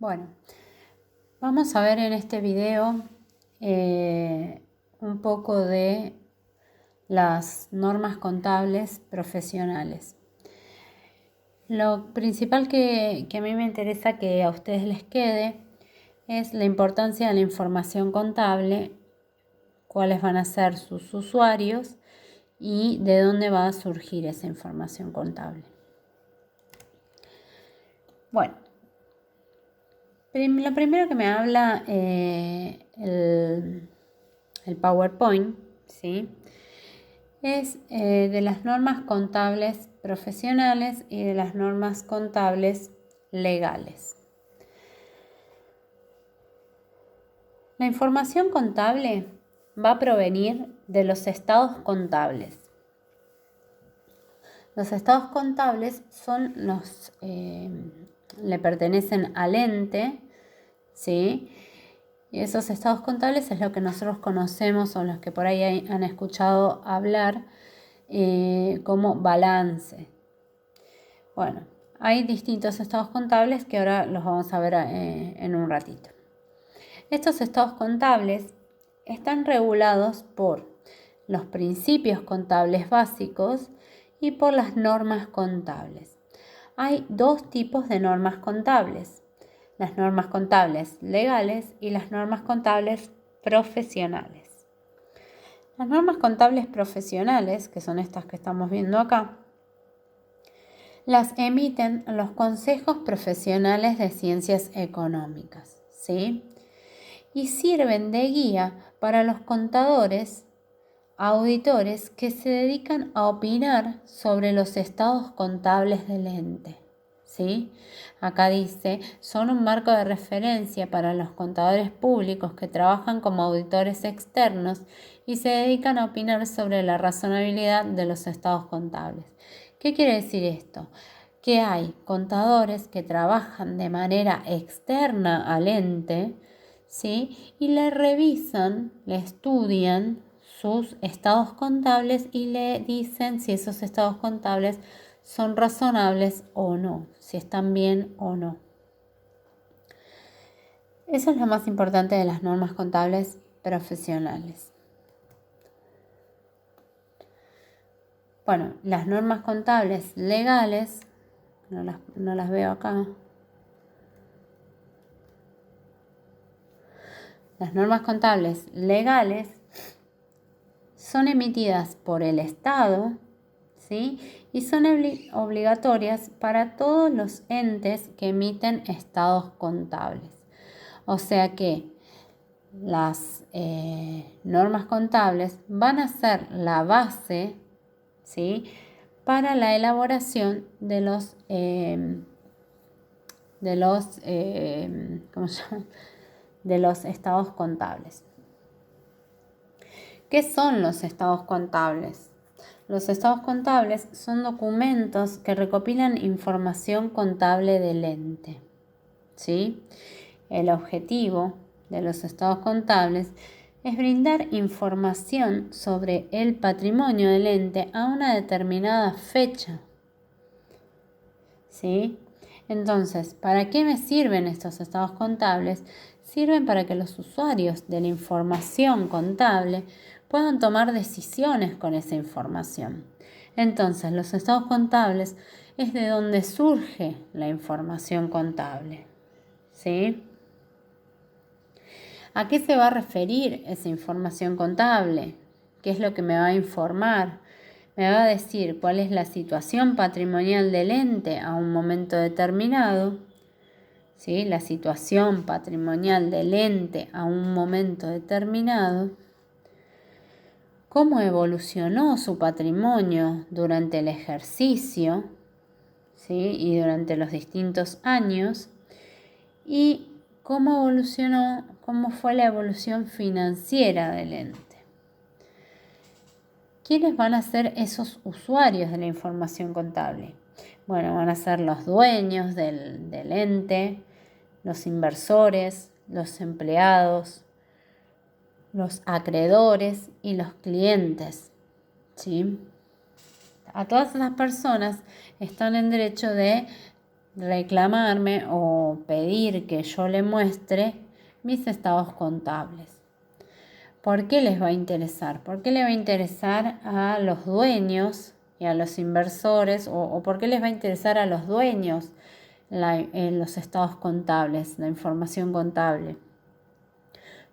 Bueno, vamos a ver en este video un poco de las normas contables profesionales. Lo principal que a mí me interesa que a ustedes les quede es la importancia de la información contable, cuáles van a ser sus usuarios y de dónde va a surgir esa información contable. Bueno, lo primero que me habla el PowerPoint, ¿sí? Es de las normas contables profesionales y de las normas contables legales. La información contable va a provenir de los estados contables. Los estados contables son le pertenecen al ente, ¿sí? Y esos estados contables es lo que nosotros conocemos o los que por ahí han escuchado hablar como balance. Bueno, hay distintos estados contables que ahora los vamos a ver en un ratito. Estos estados contables están regulados por los principios contables básicos y por las normas contables. Hay dos tipos de normas contables: las normas contables legales y las normas contables profesionales. Las normas contables profesionales, que son estas que estamos viendo acá, las emiten los consejos profesionales de ciencias económicas, ¿sí? Y sirven de guía para los contadores, auditores que se dedican a opinar sobre los estados contables del ente, ¿sí? Acá dice, son un marco de referencia para los contadores públicos que trabajan como auditores externos y se dedican a opinar sobre la razonabilidad de los estados contables. ¿Qué quiere decir esto? Que hay contadores que trabajan de manera externa al ente, ¿sí? Y le revisan, le estudian sus estados contables y le dicen si esos estados contables son razonables o no, si están bien o no. Eso es lo más importante de las normas contables profesionales. Bueno, las normas contables legales, no las veo acá. Las normas contables legales son emitidas por el Estado, ¿sí? Y son obligatorias para todos los entes que emiten estados contables. O sea que las normas contables van a ser la base, ¿sí?, para la elaboración de los estados contables. ¿Qué son los estados contables? Los estados contables son documentos que recopilan información contable del ente, ¿sí? El objetivo de los estados contables es brindar información sobre el patrimonio del ente a una determinada fecha, ¿sí? Entonces, ¿para qué me sirven estos estados contables? Sirven para que los usuarios de la información contable puedan tomar decisiones con esa información. Entonces, los estados contables es de donde surge la información contable, ¿sí? ¿A qué se va a referir esa información contable? ¿Qué es lo que me va a informar? Me va a decir cuál es la situación patrimonial del ente a un momento determinado, ¿sí? La situación patrimonial del ente a un momento determinado. Cómo evolucionó su patrimonio durante el ejercicio, ¿sí?, y durante los distintos años, y cómo fue la evolución financiera del ente. ¿Quiénes van a ser esos usuarios de la información contable? Bueno, van a ser los dueños del ente, los inversores, los empleados, los acreedores y los clientes, ¿sí? A todas esas personas están en derecho de reclamarme o pedir que yo le muestre mis estados contables. ¿Por qué les va a interesar? ¿Por qué le va a interesar a los dueños y a los inversores? ¿O por qué les va a interesar a los dueños los estados contables, la información contable?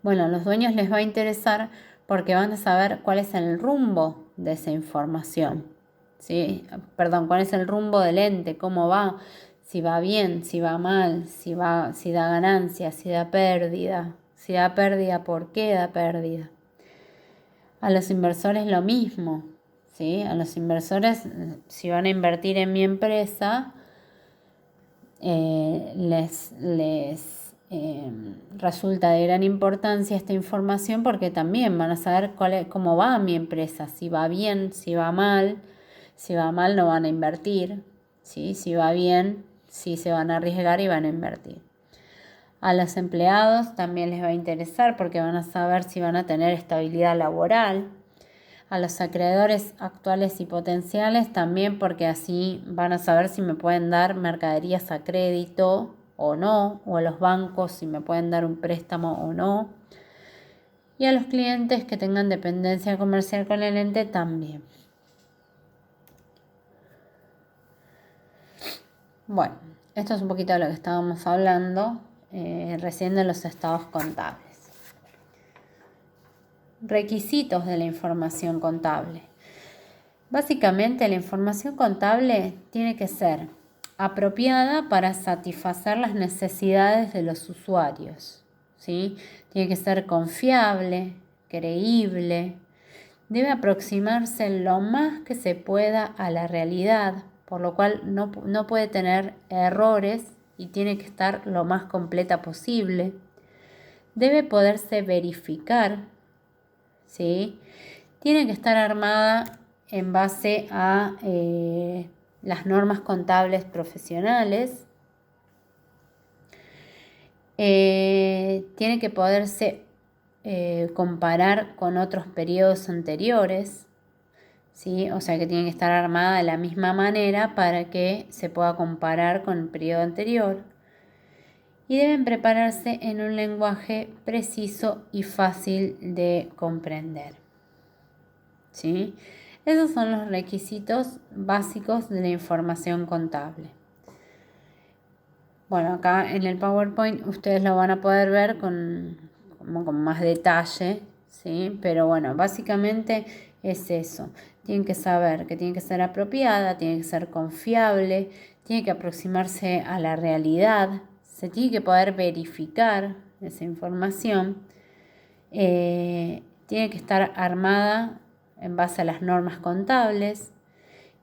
Bueno, a los dueños les va a interesar porque van a saber cuál es el rumbo de esa información, ¿sí? Perdón, cuál es el rumbo del ente, cómo va, si va bien, si va mal, si da ganancia, si da pérdida. Si da pérdida, ¿por qué da pérdida? A los inversores lo mismo, ¿sí? A los inversores, si van a invertir en mi empresa, les resulta de gran importancia esta información porque también van a saber cómo va mi empresa, si va bien, si va mal no van a invertir, ¿sí? Si va bien, sí se van a arriesgar y van a invertir. A los empleados también les va a interesar porque van a saber si van a tener estabilidad laboral. A los acreedores actuales y potenciales también porque así van a saber si me pueden dar mercaderías a crédito o no, o a los bancos si me pueden dar un préstamo o no. Y a los clientes que tengan dependencia comercial con el ente también. Bueno, esto es un poquito de lo que estábamos hablando recién de los estados contables. Requisitos de la información contable. Básicamente, la información contable tiene que ser apropiada para satisfacer las necesidades de los usuarios, ¿sí? Tiene que ser confiable, creíble, debe aproximarse lo más que se pueda a la realidad, por lo cual no puede tener errores y tiene que estar lo más completa posible. Debe poderse verificar, ¿sí? Tiene que estar armada en base a las normas contables profesionales. Tiene que poderse comparar con otros periodos anteriores, ¿sí? O sea que tiene que estar armada de la misma manera para que se pueda comparar con el periodo anterior. Y deben prepararse en un lenguaje preciso y fácil de comprender, ¿sí? Esos son los requisitos básicos de la información contable. Bueno, acá en el PowerPoint ustedes lo van a poder ver con más detalle, ¿sí? Pero bueno, básicamente es eso. Tienen que saber que tiene que ser apropiada, tiene que ser confiable, tiene que aproximarse a la realidad, se tiene que poder verificar esa información, tiene que estar armada en base a las normas contables,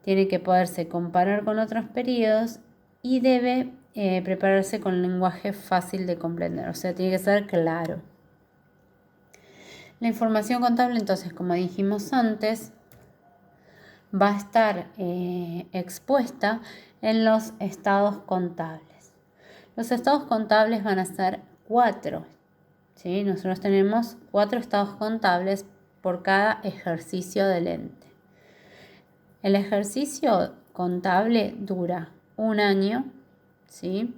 tiene que poderse comparar con otros periodos y debe prepararse con un lenguaje fácil de comprender, o sea, tiene que ser claro. La información contable, entonces, como dijimos antes, va a estar expuesta en los estados contables. Los estados contables van a ser 4, ¿sí? Nosotros tenemos 4 estados contables por cada ejercicio del ente. El ejercicio contable dura un año, ¿sí?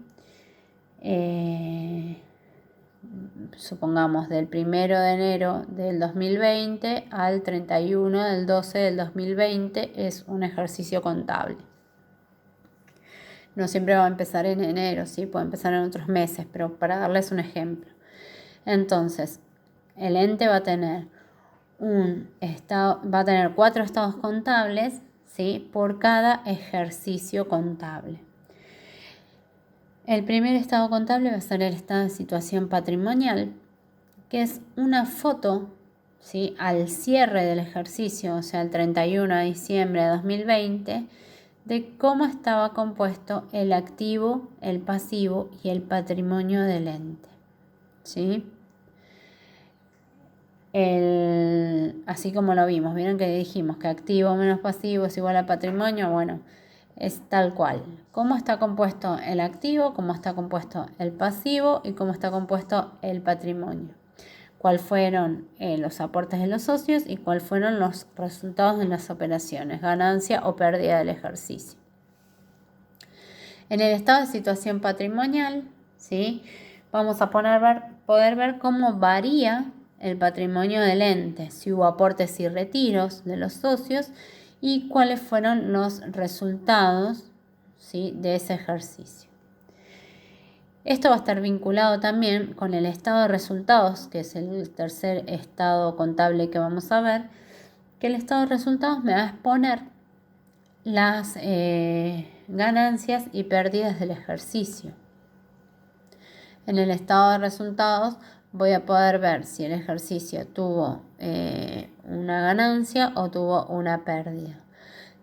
Supongamos del 1 de enero del 2020 al 31 del 12 del 2020 es un ejercicio contable. No siempre va a empezar en enero, ¿sí? Puede empezar en otros meses, pero para darles un ejemplo. Entonces, el ente va a tener 4 estados contables, ¿sí? Por cada ejercicio contable. El primer estado contable va a ser el estado de situación patrimonial, que es una foto, ¿sí? Al cierre del ejercicio, o sea, el 31 de diciembre de 2020, de cómo estaba compuesto el activo, el pasivo y el patrimonio del ente, ¿sí? Así como lo vimos, vieron que dijimos que activo menos pasivo es igual a patrimonio. Bueno, es tal cual. Cómo está compuesto el activo, cómo está compuesto el pasivo y cómo está compuesto el patrimonio. Cuáles fueron los aportes de los socios y cuáles fueron los resultados de las operaciones, ganancia o pérdida del ejercicio. En el estado de situación patrimonial, ¿sí? Vamos a poder ver cómo varía el patrimonio del ente, si hubo aportes y retiros de los socios y cuáles fueron los resultados, ¿sí?, de ese ejercicio. Esto va a estar vinculado también con el estado de resultados, que es el tercer estado contable que vamos a ver, que el estado de resultados me va a exponer las ganancias y pérdidas del ejercicio. En el estado de resultados voy a poder ver si el ejercicio tuvo una ganancia o tuvo una pérdida.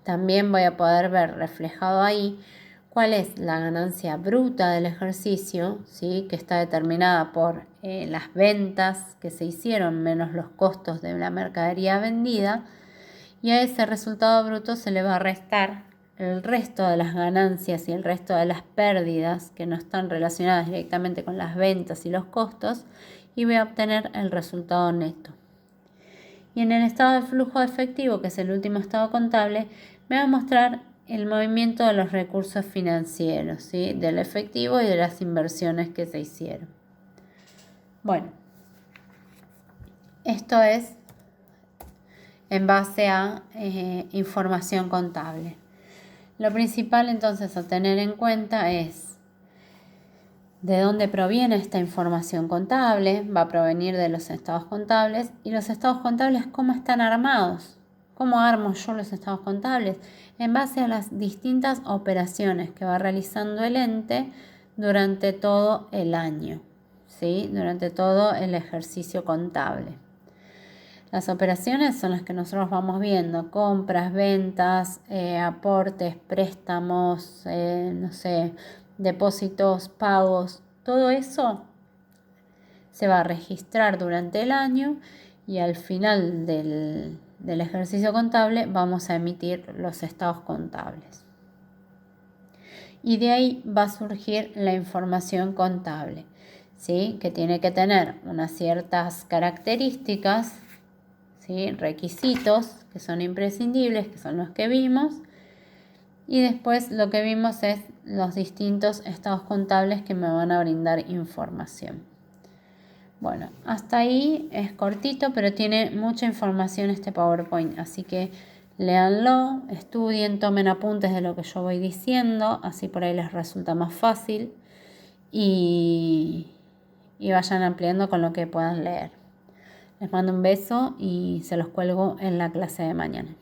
También voy a poder ver reflejado ahí cuál es la ganancia bruta del ejercicio, ¿sí?, que está determinada por las ventas que se hicieron menos los costos de la mercadería vendida, y a ese resultado bruto se le va a restar el resto de las ganancias y el resto de las pérdidas que no están relacionadas directamente con las ventas y los costos, y voy a obtener el resultado neto. Y en el estado de flujo de efectivo, que es el último estado contable, me va a mostrar el movimiento de los recursos financieros, ¿sí?, del efectivo y de las inversiones que se hicieron. Bueno, esto es en base a información contable. Lo principal entonces a tener en cuenta es de dónde proviene esta información contable. Va a provenir de los estados contables, y los estados contables, ¿cómo están armados? ¿Cómo armo yo los estados contables? En base a las distintas operaciones que va realizando el ente durante todo el año, ¿sí?, durante todo el ejercicio contable. Las operaciones son las que nosotros vamos viendo: compras, ventas, aportes, préstamos, depósitos, pagos. Todo eso se va a registrar durante el año, y al final del ejercicio contable vamos a emitir los estados contables. Y de ahí va a surgir la información contable, ¿sí?, que tiene que tener unas ciertas características, ¿sí?, requisitos que son imprescindibles, que son los que vimos, y después lo que vimos es los distintos estados contables que me van a brindar información. Bueno, hasta ahí es cortito, pero tiene mucha información este PowerPoint, así que léanlo, estudien, tomen apuntes de lo que yo voy diciendo, así por ahí les resulta más fácil, y vayan ampliando con lo que puedan leer. Les mando un beso y se los cuelgo en la clase de mañana.